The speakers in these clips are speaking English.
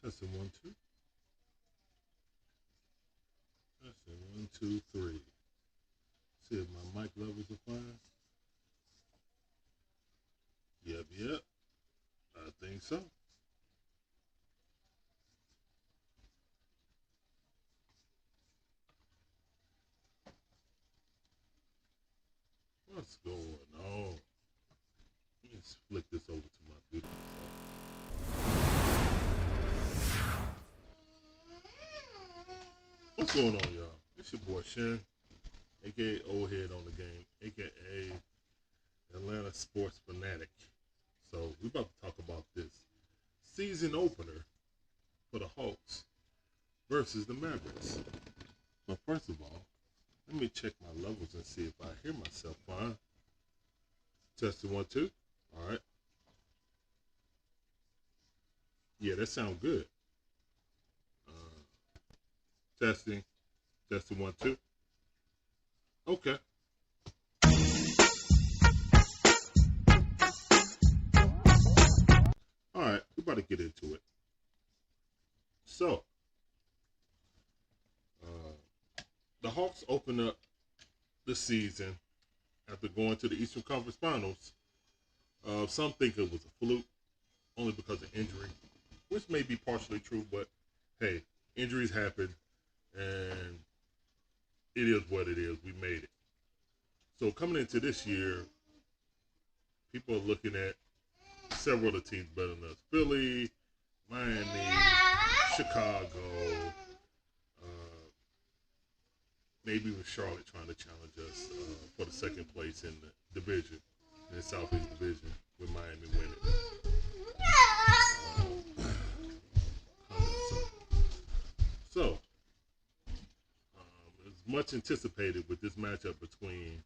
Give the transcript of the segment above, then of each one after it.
Testing 1, 2. Testing 1, 2, 3. See if my mic levels are fine. Yep. I think so. What's going on? Let me flick this over to my beautiful self. What's going on, y'all? It's your boy Shen, aka Old Head on the Game, aka Atlanta Sports Fanatic. So we're about to talk about this season opener for the Hawks versus the Mavericks. But first of all, let me check my levels and see if I hear myself fine. Testing 1, 2. All right. Yeah, that sounds good. Testing 1, 2. Okay. All right, we're about to get into it. So, the Hawks open up the season after going to the Eastern Conference Finals. Some think it was a fluke, only because of injury, which may be partially true, but hey, injuries happen, and it is what it is. We made it. So coming into this year, people are looking at several of the teams better than us. Philly, Miami, Chicago, maybe even Charlotte trying to challenge us for the second place in the division, in the Southeast Division, with Miami winning. So, it's much anticipated with this matchup between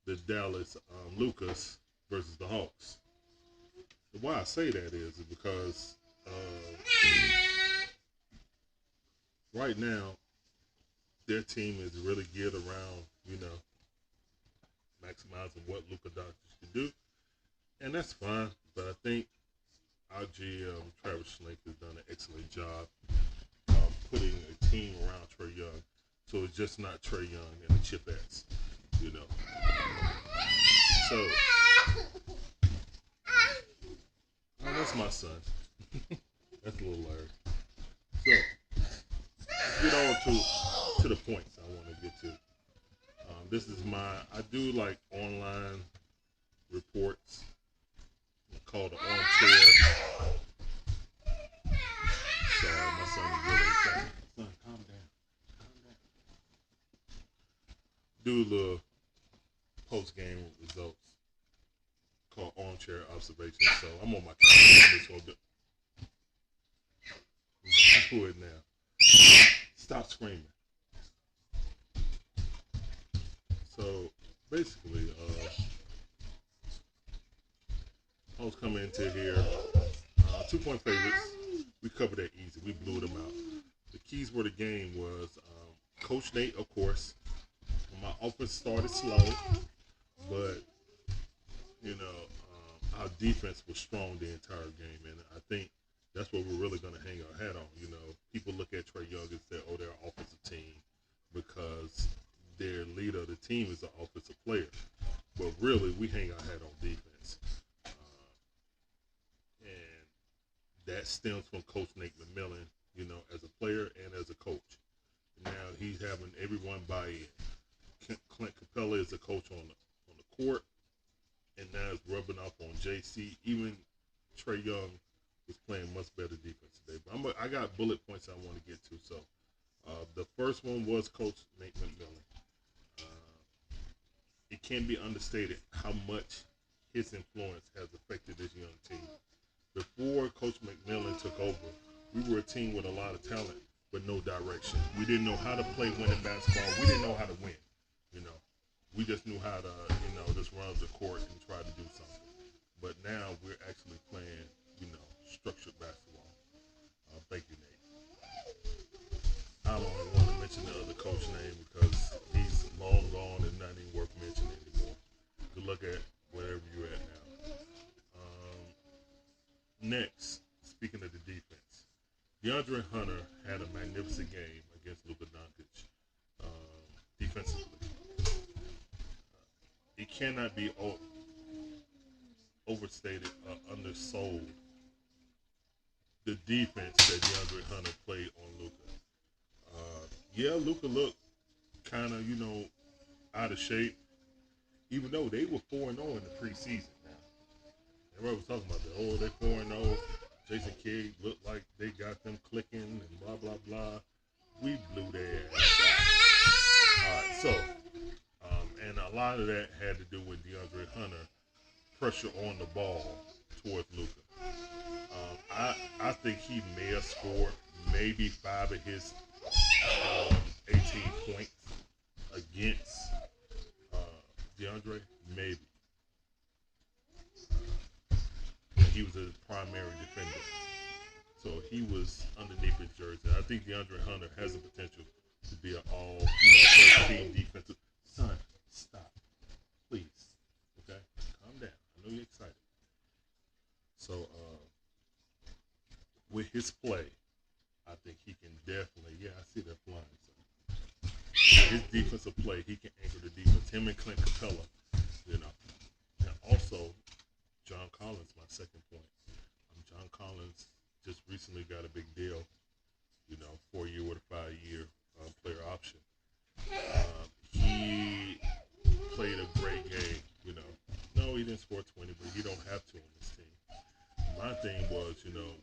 the Dallas Lukas versus the Hawks. And why I say that is because right now their team is really geared around, maximizing what Luka Doncic can do, and that's fine. But I think our GM Travis Schlenk has done an excellent job putting a team around Trae Young, so it's just not Trae Young and the Chipettes, So, that's my son. That's a little Larry. So, let's get on to the points I want to get to. This is I do like online reports called the Armchair. Sorry, my son is really excited. Son, calm down. Do the post-game results called Armchair Observation. So I'm on my camera. Do it now. Stop screaming. So basically, I was coming into here, 2-point favorites. We covered that easy. We blew them out. The keys for the game was Coach Nate, of course. My offense started slow, but our defense was strong the entire game, and I think that's what we're really going to hang our hat on. People look at Trae Young and say, "Oh, they're an offensive team," because their leader of the team is an offensive player. But really, we hang our hat on defense, and that stems from Coach Nate McMillan, as a player and as a coach. Now he's having everyone buy in. Clint Capella is a coach on the court, and now it's rubbing off on JC. Even Trae Young is playing much better defense today. But I got bullet points I want to get to. So the first one was Coach Nate McMillan. It can't be understated how much his influence has affected this young team. Before Coach McMillan took over, we were a team with a lot of talent, but no direction. We didn't know how to play winning basketball. We didn't know how to win. We just knew how to, just run the court and try to do something. But now we're actually playing, structured basketball. Thank you, Nate. I don't even want to mention the other coach name because he's long gone and not even worth mentioning anymore. Good luck at wherever you're at now. Next, speaking of the defense, DeAndre Hunter had a magnificent game against Luka Doncic defensively. It cannot be overstated or undersold the defense that DeAndre Hunter played on Luka. Yeah, Luka looked kind of, out of shape, even though they were 4-0 in the preseason. Now, everybody was talking about that. Oh, they're 4-0. Jason Kidd looked like they got them clicking and blah, blah, blah. We blew their ass out. All right, so, and a lot of that had to do with DeAndre Hunter pressure on the ball towards Luka. I think he may have scored maybe 5 of his 18 points against DeAndre, maybe. He was a primary defender, so he was underneath his jersey. I think DeAndre Hunter has the potential to be an all first team defensive. Son, stop, please. Okay, calm down. I know you're excited. So, with his play, I think he can definitely. Yeah, I see that flying. So, his defensive play, he can anchor the defense. Him and Clint Capella, And also, John Collins, my second point. John Collins just recently got a big deal, 4-year with a 5-year player option. He played a great game, No, he didn't score 20, but he don't have to on this team. My thing was,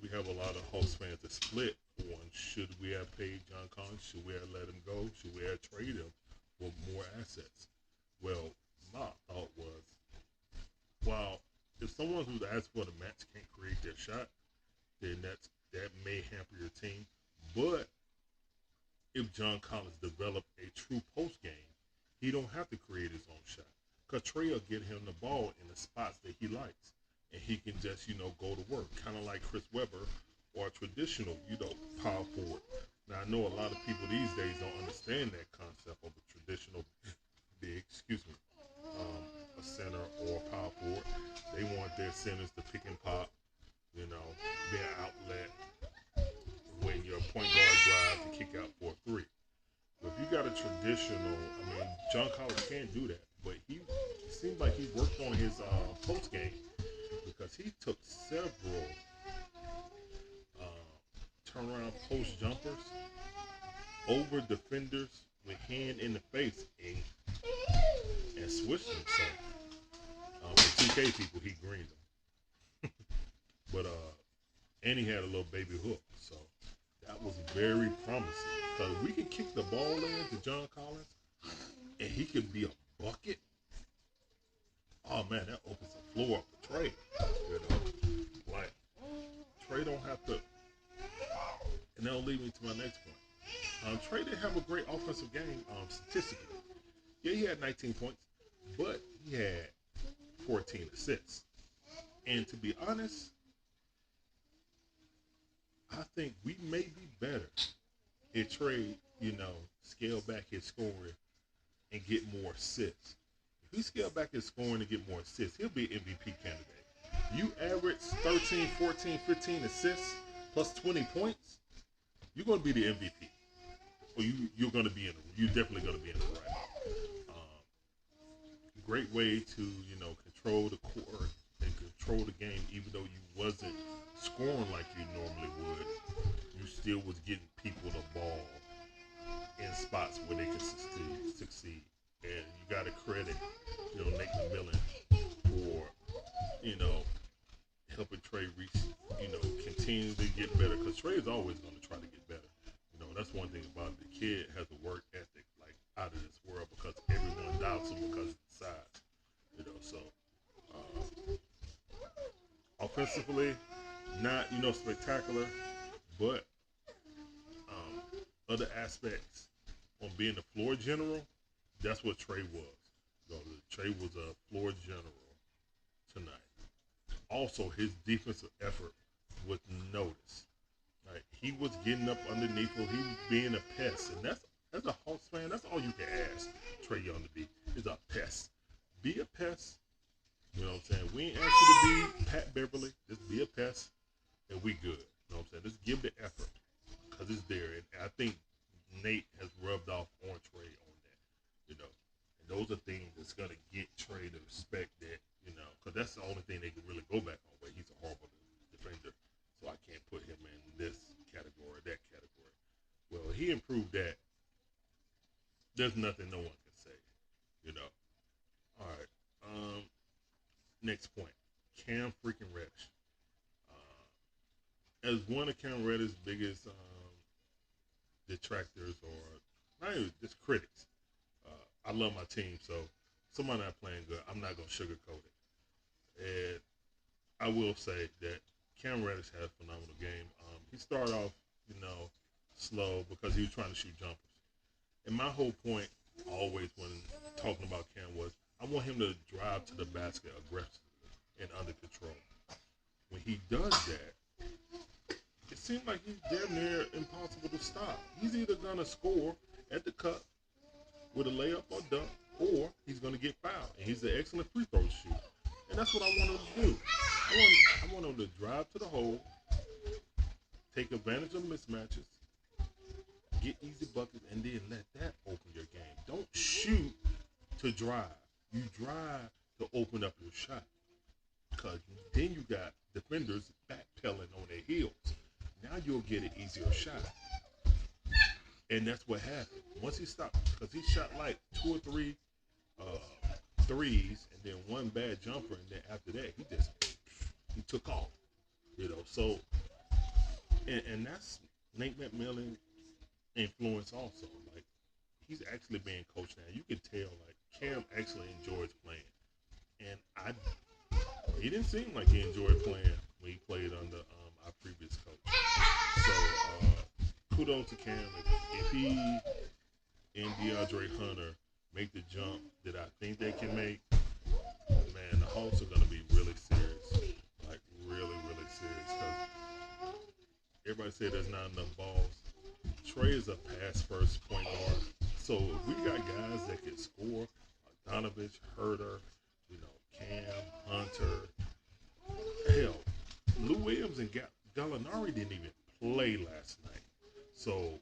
we have a lot of Hawks fans that split on should we have paid John Collins, should we have let him go, should we have traded him for more assets. Well, my thought was, well, if someone who's asked for the match can't create their shot, then that may hamper your team. But if John Collins developed a true post game, he don't have to create his own shot. Because Trey will get him the ball in the spots that he likes. And he can just, go to work. Kind of like Chris Webber or a traditional, power forward. Now, I know a lot of people these days don't understand that concept of a traditional big, a center or a power forward. They want their centers to pick and pop, be an outlet when your point guard drive to kick out for a 3. But if you got a traditional, John Collins can't do that. But he seems like he worked on his post game because he took several turnaround post jumpers over defenders with hand in the face and switched them. So for 2K people, he greened them. But and he had a little baby hook, so that was very promising. Because we can kick the ball in to John Collins, and he could be a bucket. Oh man, that opens the floor up for Trey. Like Trey don't have to. And that'll lead me to my next point. Trey didn't have a great offensive game statistically. Yeah, he had 19 points, but he had 14 assists. And to be honest, I think we may be better if Trey, scale back his scoring and get more assists. If he scale back his scoring and get more assists, he'll be an MVP candidate. You average 13, 14, 15 assists plus 20 points, you're going to be the MVP. Or you're going to be you're definitely going to be in the right. Great way to, control the court and control the game, even though you wasn't scoring like you normally would. You still was getting people the ball in spots where they could succeed. And you got to credit, Nate McMillan for, helping Trey reach, continue to get better. Because Trey is always going to try to get better. That's one thing about it. The kid has a work ethic like out of this world because everyone doubts him because of the size. So offensively, not, spectacular, but other aspects on being a floor general, that's what Trey was. Trey was a floor general tonight. Also, his defensive effort was noticed. Like, he was getting up underneath him. He was being a pest. And as a Hawks fan, that's all you can ask Trey Young to be, is a pest. Be a pest. You know what I'm saying? We ain't asked you to be Pat Beverly. Just be a pest, and we good. You know what I'm saying? Just give the effort. because it's there. And I think Nate has rubbed off on Trey on that, you know. And those are things that's going to get Trey to respect that, you know, because that's the only thing they can really go back on. But he's a horrible defender, so I can't put him in this category, that category. Well, he improved that. There's nothing no one can say, you know. All right. Next point. Cam freaking Reddish. As one of Cam Reddish's biggest detractors, or not even just critics, I love my team, so somebody not playing good, I'm not going to sugarcoat it. And I will say that Cam Reddish had a phenomenal game. He started off, you know, slow because he was trying to shoot jumpers. And my whole point always when talking about Cam was I want him to drive to the basket aggressively and under control. When he does that, it seems like he's damn near impossible to stop. He's either going to score at the cup with a layup or dunk, or he's going to get fouled. And he's an excellent free throw shooter. And that's what I want him to do. I want him to drive to the hole, take advantage of mismatches, get easy buckets, and then let that open your game. Don't shoot to drive. You drive to open up your shot. Because then you got defenders backpedaling on their heels. Now you'll get an easier shot. And that's what happened. Once he stopped, because he shot like 2 or 3 threes and then one bad jumper, and then after that, he took off. You know, so, and that's Nate McMillan influence also. Like, he's actually being coached now. You can tell, like, Cam actually enjoys playing. And he didn't seem like he enjoyed playing when he played under our previous coach. So, kudos to Cam. If he and Deandre Hunter make the jump that I think they can make, man, the Hawks are going to be really serious. Like, really, really serious. Because everybody said there's not enough balls. Trey is a pass-first point guard. So if we got guys that can score, Donovich, Herter, you know, Cam, Hunter, hell, Lou Williams and Gallinari didn't even play last night. So,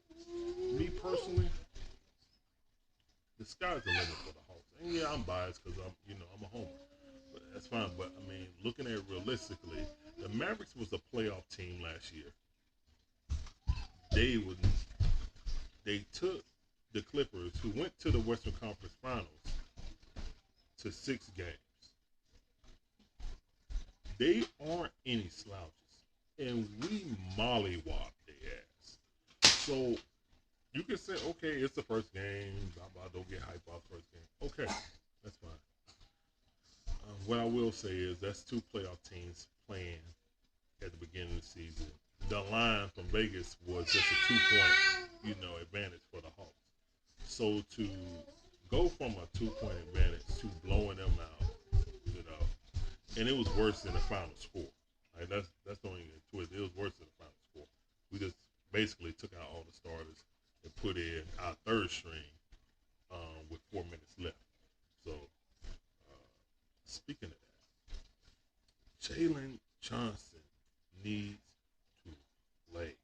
me personally, the sky's the limit for the Hawks. And yeah, I'm biased because I'm a homer. But that's fine. But I mean, looking at it realistically, the Mavericks was a playoff team last year. They took the Clippers, who went to the Western Conference Finals, to 6 games. They aren't any slouches, and we mollywopped their ass. So you can say, okay, it's the first game. Blah, blah, don't get hyped off first game. Okay, that's fine. What I will say is that's 2 playoff teams playing at the beginning of the season. The line from Vegas was just a 2-point, advantage for the Hawks. So to go from a 2-point advantage to blowing them out, and it was worse than the final score. Like that's the only twist. It was worse than the final score. We just basically took out all the starters and put in our third string with 4 minutes left. So speaking of that, Jalen Johnson needs to play.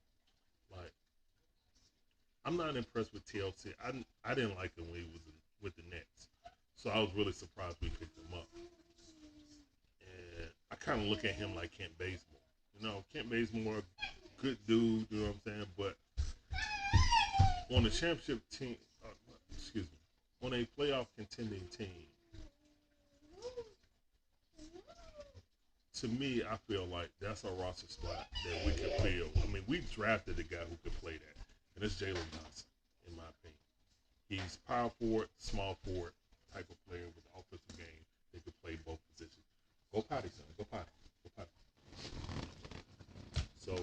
Like, I'm not impressed with TLC. I didn't like him when he was with the Nets, so I was really surprised we picked him up. And I kind of look at him like Kent Bazemore. Kent Bazemore, good dude, you know what I'm saying? But on a championship team, on a playoff contending team, to me, I feel like that's a roster spot that we could fill. I mean, we drafted a guy who could play that, and it's Jalen Johnson, in my opinion. He's power forward, small forward type of player with an offensive game that could play both positions. Go potty, son. Go potty. Go potty. So,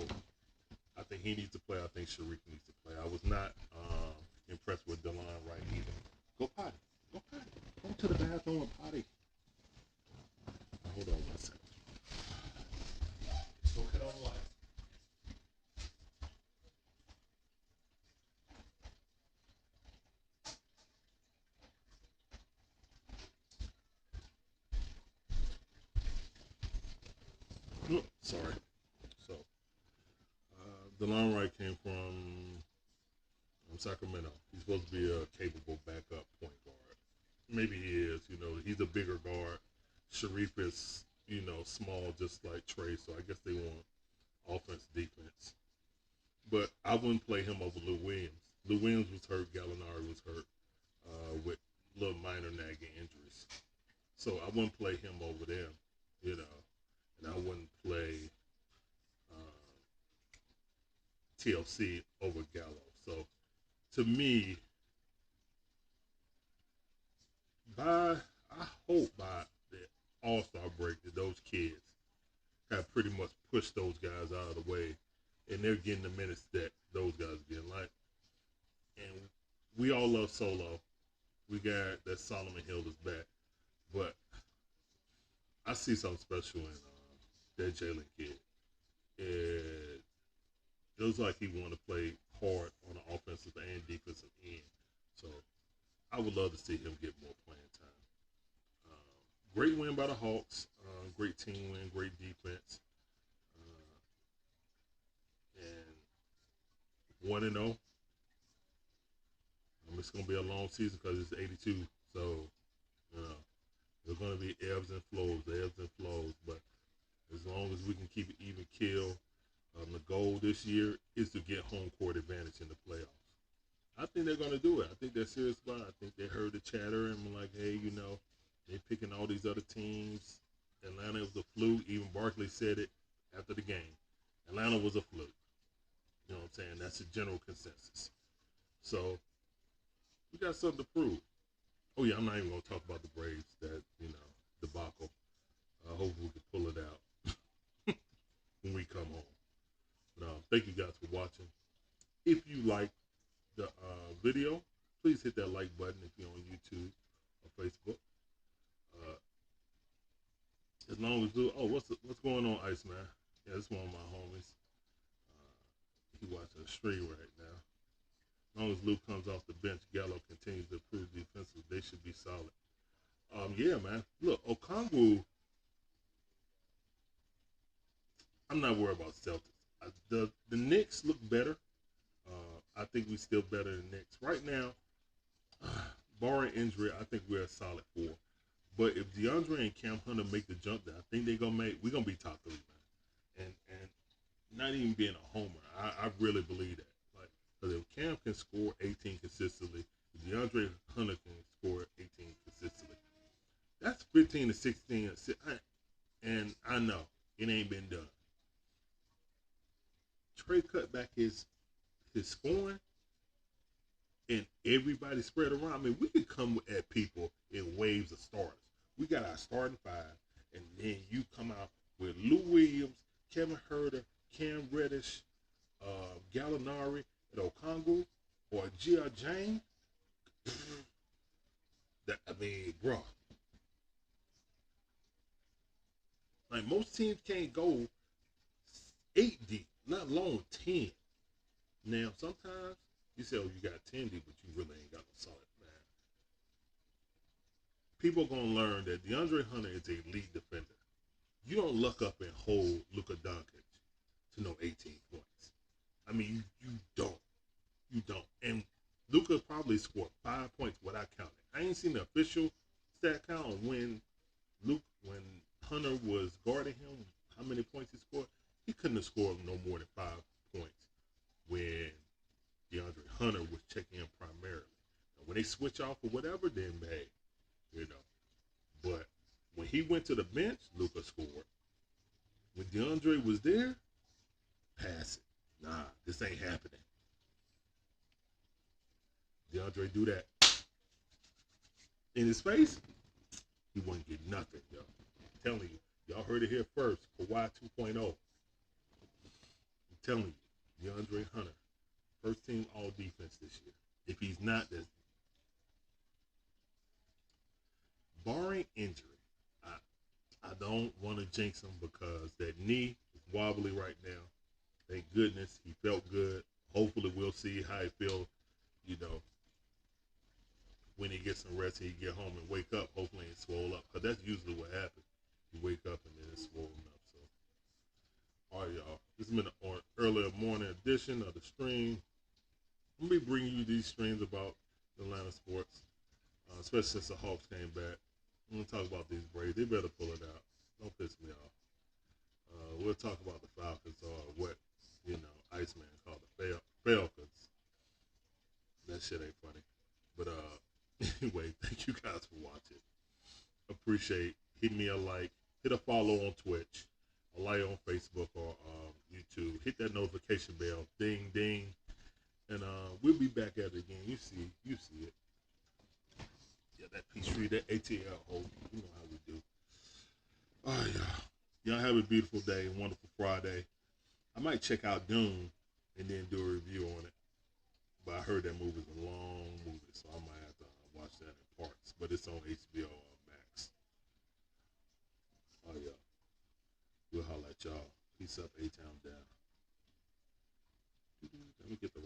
I think he needs to play. I think Shareef needs to play. I was not impressed with DeLon Wright either. Go potty. Go potty. Go to the bathroom and potty. Hold on 1 second. Go cut on the light. Sorry. So, DeLon Wright came from Sacramento. He's supposed to be a capable backup point guard. Maybe he is. He's a bigger guard. Sharif is, small, just like Trey. So I guess they want offense, defense. But I wouldn't play him over Lou Williams. Lou Williams was hurt. Gallinari was hurt with little minor nagging injuries. So I wouldn't play him over them, and I wouldn't play TLC over Gallo. So to me, I hope by the All-Star break that those kids have pretty much pushed those guys out of the way, and they're getting the minutes that those guys are getting. And we all love Solo. We got that Solomon Hill is back, but I see something special in that Jalen kid. It looks like he want to play hard on the offensive and defensive end. So I would love to see him get more playing time. Great win by the Hawks. Great team win. Great defense. And 1-0. It's going to be a long season because it's 82. So, there's going to be ebbs and flows. But as long as we can keep it even keel, the goal this year is to get home court advantage in the playoffs. I think they're going to do it. I think they're serious about it. I think they heard the chatter and were like, hey, they're picking all these other teams. Atlanta was a fluke. Even Barkley said it after the game. Atlanta was a fluke. You know what I'm saying? That's a general consensus. So, we got something to prove. Oh, yeah, I'm not even going to talk about the Braves, that, debacle. I hope we can pull it out when we come home. But, thank you guys for watching. If you like the video, please hit that like button if you're on YouTube or Facebook. As long as what's going on, Iceman? Yeah, this is one of my homies. He watching the stream right now. As long as Luke comes off the bench, Gallo continues to improve defensive, they should be solid. Yeah, man. Look, Okongwu, I'm not worried about Celtics. The Knicks look better. I think we still better than the Knicks. Right now, barring injury, I think we're a solid 4. But if DeAndre and Cam Hunter make the jump that I think they're going to make, we're going to be top 3, man. And not even being a homer, I really believe that. Because if Cam can score 18 consistently, if DeAndre Hunter can score 18 consistently, that's 15 to 16. And I know it ain't been done. Trey cut back his scoring, and everybody spread around. I mean, we could come at people in waves of starters. We got our starting 5, and then you come out with Lou Williams, Kevin Huerter, Cam Reddish, Gallinari, and Okongwu, or G.R. Jane. Bro. Like, most teams can't go 8 deep, let alone 10. Now, sometimes you say, you got 10 deep, but you really ain't got no solid 9. People are going to learn that DeAndre Hunter is an elite defender. You don't luck up and hold Luka Doncic to no 18 points. I mean, you don't. You don't. And Luka probably scored 5 points without counting. I ain't seen the official stat count on when Hunter was guarding him, how many points he scored. He couldn't have scored no more than 5 points when DeAndre Hunter was checking in primarily. Now, when they switch off or whatever, then hey, But when he went to the bench, Luka scored. When DeAndre was there, pass it. Nah, this ain't happening. DeAndre do that in his face, he wouldn't get nothing, yo. I'm telling you. Y'all heard it here first. Kawhi 2.0. I'm telling you, DeAndre Hunter, first team all defense this year. If he's not, that's barring injury. I don't want to jinx him because that knee is wobbly right now. Thank goodness he felt good. Hopefully we'll see how he feels, when he gets some rest and he get home and wake up. Hopefully it's swole up. Because that's usually what happens. You wake up and then it's swollen up. So All right, y'all. This has been an earlier morning edition of the stream. I'm going to be bringing you these streams about the Atlanta sports, especially since the Hawks came back. I'm going to talk about these Braves. They better pull it out. Don't piss me off. We'll talk about the Falcons or what, Iceman called the Falcons. That shit ain't funny. But anyway, thank you guys for watching. Appreciate. Hit me a like. Hit a follow on Twitch. A like on Facebook or YouTube. Hit that notification bell. Ding, ding. And we'll be back at it again. You see it. Yeah, that P3, that ATL hold. You know how we do. All right, y'all. Y'all have a beautiful day, wonderful Friday. I might check out Dune and then do a review on it. But I heard that movie's a long movie, so I might have to watch that in parts. But it's on HBO Max. Oh, yeah. We'll holler at y'all. Peace up, A-Town down. Let me get the